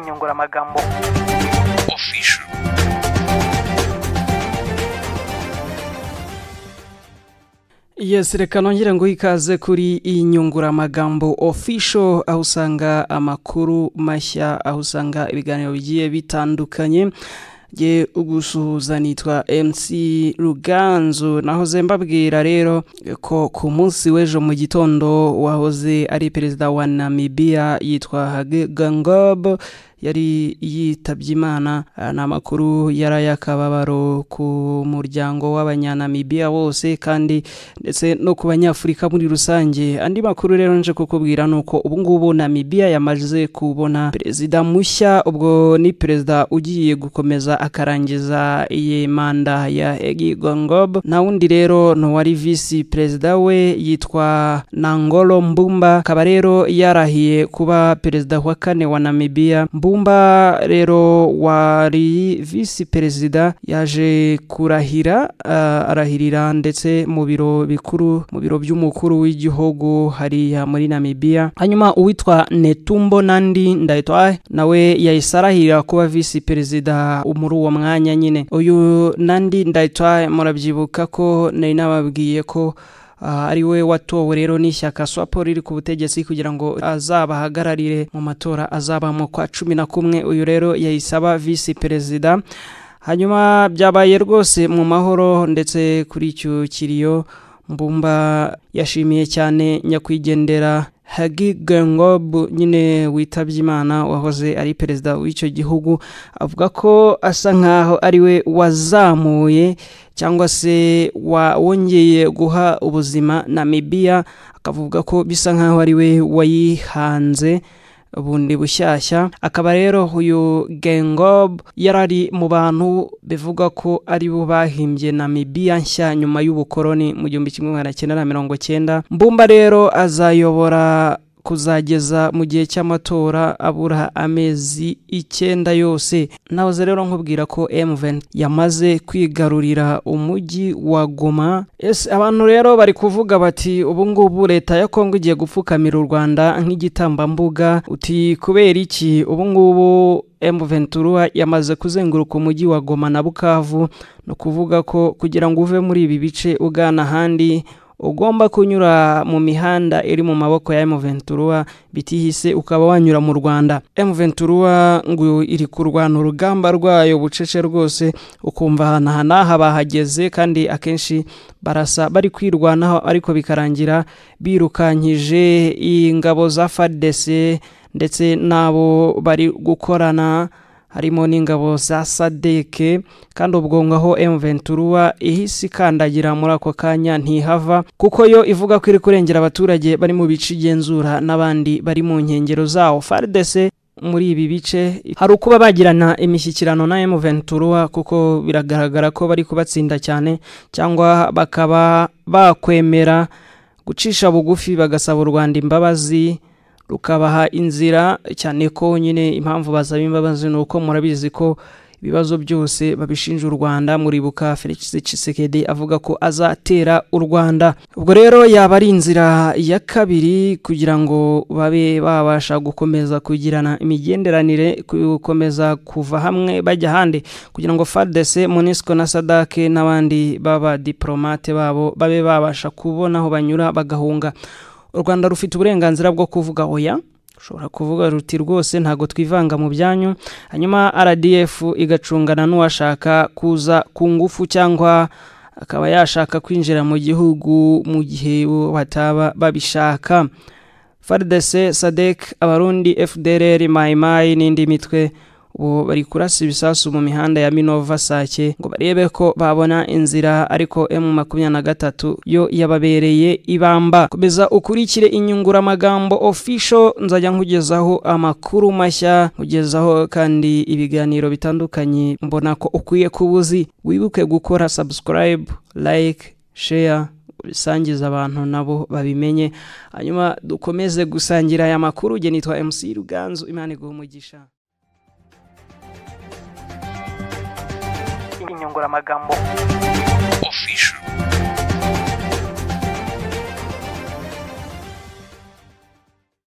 inyunguramagambo official. Yes, reka nongere ngo ikaze kuri inyunguramagambo official, aho usanga amakuru mashya, aho usanga ibiganiro bigiye bitandukanye. Je ugusuhuza nitwa MC Ruganzu, nahoze mbabwira rero ko ku munsi w'ejo mu gitondo wahoze ari perezida wa Namibia yitwa Hage Geingob yari yitabye Imana. N'amakuru yarayakababaro ku muryango w'abanyanamibia bose kandi ndetse no ku banyafurika muri rusange. Andi makuru rero nje kukubwira nuko ubu ngubu Namibia yamaze kubona perezida mushya, ubwo ni perezida ugiye gukomeza akarangiza iyi manda ya Hage Geingob. Na wundi rero no wari vice perezida we yitwa Nangolo Mbumba, akaba rero yarahiye kuba perezida wa kane wa Namibia. Mbumba rero wari vice perezida yaje kurahira, arahirira ndetse mu biro bikuru, mu biro by'umukuru w'igihugu hari muri Namibia. Hanyuma uwitwa Netumbo Nandi Ndaitwah nawe yayisarahira kuba vice perezida muri uwo mwanya nyine. Uyu Nandi Ndaitwah murabyibuka ko nari nababwiye ko ari we watowe rero n'ishyaka SWAPO riri ku butegetsi kugira ngo azabahagararire mu matora azaba mu kwa 11. Uyu rero yayisaba vice perezida. Hanyuma byabaye rwose mu mahoro, ndetse kuri icyo kiriyo Mbumba yashimiye cyane nyakwigendera Hage Geingob nyine witabye Imana, wahoze ari perezida w'icyo gihugu. Avuga ko asa nkaho ari we wazamuye cyangwa se wongeye guha ubuzima Namibia, akavuga ko bisa nkaho ari we wayihanze ubundi bushyashya. Akaba rero uyu Geingob yarari mu bantu bivuga ko ari bo bahimbye Namibia nshya nyuma y'ubukoroni mu 1990. Mbumba rero azayobora kuzageza mu gihe cy'amatora abura amezi 9 yose. Nahoze rero nkubwira ko M20 yamaze kwigarurira umujyi wa Goma. Abantu rero bari kuvuga bati ubu ngubu leta ya Kongo igiye gupfukamira u Rwanda nk'igitambambuga. Uti kubera iki? Ubu ngubu M23 yamaze kuzenguruka umujyi wa Goma na Bukavu, no kuvuga ko kugira ngo uve muri ibi bice ugana handi ugomba kunyura mu mihanda iri mu maboko ya M23, bitihise ukaba wanyura mu Rwanda. M23 ngo iri kurwana urugamba rwayo bucece rwose, ukumva hanaha bahageze kandi akenshi barasa bari kwirwanaho, ariko bikarangira birukankije ingabo za FARDC ndetse nabo bari gukorana, harimo n'ingabo za SADC. Kandi ubwo ngaho M23 ihisi kandagira muri ako kanya ntihava, kuko yo ivuga ko iri kurengera abaturage bari mu bice igenzura n'abandi bari mu nkengero zawo. FARDC muri ibi bice hari ukuba bagirana imishyikirano na M23, kuko biragaragara ko bari kubatsinda cyane, cyangwa bakaba bakwemera gucisha bugufi bagasaba u Rwanda imbabazi rukabaha inzira, cyane ko nyine impamvu bazaba imbabazi nuko murabizi ko ibibazo byose babishinja u Rwanda. Muribuka Felix Tshisekedi avuga ko azatera u Rwanda. Ubwo rero yaba ari inzira ya kabiri kugira ngo babe babasha gukomeza kugirana imigenderanire, gukomeza kuva hamwe bajya handi, kugira ngo FARDC, MONUSCO na SADC n'abandi baba diplomate babo babe babasha kubona aho banyura bagahunga. U Rwanda rufite uburenganzira bwo kuvuga oya, ushobora kuvuga ruti rwose ntago twivanga mu byanyu. Hanyuma RDF igacungana n'uwashaka kuza ku ngufu cyangwa akaba yashaka kwinjira mu gihugu mu gihe bataba babishaka. FARDC, SADC, Abarundi, FDLR, Mai n'indi mitwe ubu bari kurasa ibisasu mu mihanda ya Minova, Sake ngo barebe ko babona inzira, ariko M23 yo yababereye ibamba. Komeza ukurikire inyunguramagambo official, nzajya nkugezaho amakuru mashya, nkugezaho kandi ibiganiro bitandukanye mbona ko ukwiye kubuzi. Wibuke gukora subscribe, like, share, bisangiza abantu nabo babimenye. Hanyuma dukomeze gusangira aya makuru. Je nitwa MC Ruganzu, Imana iguhe umugisha. inyunguramagambo official.